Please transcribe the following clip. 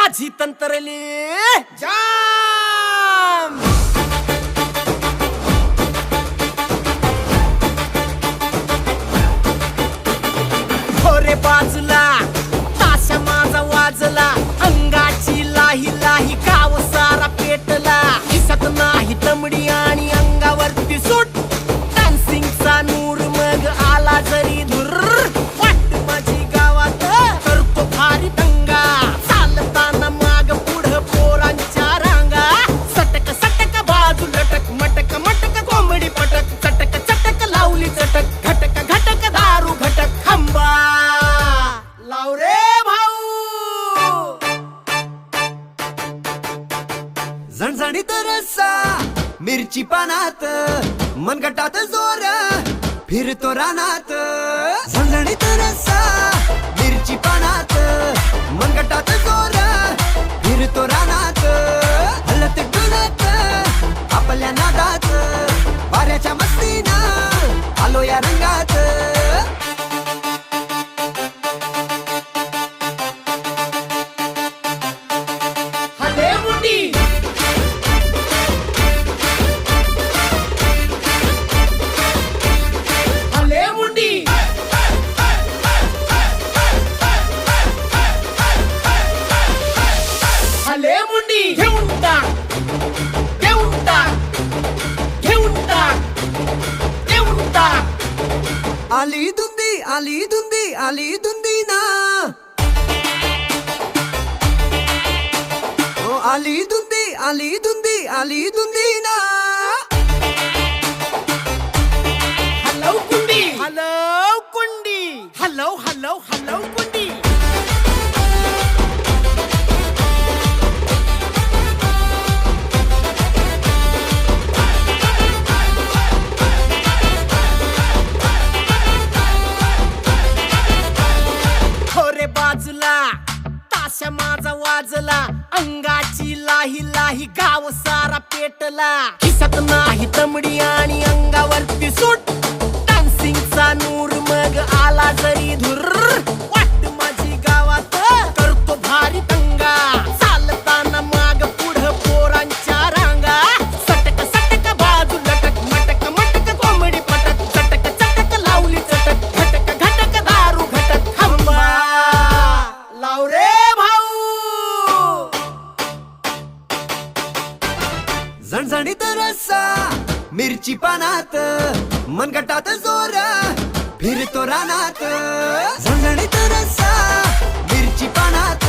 माझी तंत्रली जाम। खोरे बाजूला ताशा माझा वाजला, अंगाची लाही लाही गाव सारा पेटला। दिसत नाही तमडी आणि अंगावरती सूट, डान्सिंगचा नूर मग आला जरी धुर। वाट माझी गावात करतो भारी दंगा, चालताना माग पुढं पोरांच्या रांगा। सटक सटक बाजू लटक, मटक मटक कोंबडी पटक, चटक चटक लावली चटक, घटक घटक दारू घटक। खंबा लाव रे भाऊ, झणझणीत रस्सा मिरची पानात, मनगटात जोर फिरतो रानात। झणझणीत रस्सा मिरची पानात, मनगटात जोर फिरतो रानात। हलत डुलत आपल्या नादात, वाऱ्याच्या मस्तीनं आलो या रंगात। हले मुंडी हले मुंडी, हले मुंडी। घेऊन टाक घेऊन टाक घेऊन टाक घेऊन टाक। आली धुंदी आली धुंदी आली धुंदी ना, ओ आली धुंदी आली धुंदी आली धुंदी ना। हलव कुंडी हलव कुंडी, हलव हलव हलव कुंडी। खोरे बाजूला ताशा माझा वाजला, अंगाची लाही लाही गाव सारा पेटला। खिसत नाही तमडी आणि अंगावरती सूट, डान्सिंगचा नूर मग आला जरी धुर। वाट माझी गावात करतो भारी दंगा, चालताना माग पुढं पोरांच्या रांगा। सटक सटक बाजू लटक, मटक मटक कोंबडी पटक, चटक चटक लावली चटक, घटक घटक दारू घटक। खंबा लाव रे भाऊ, झणझणीत रस्सा मिरची पानात, मनगटात जोर फिरतो रानात। झणझणीत रस्सा मिरची पानात,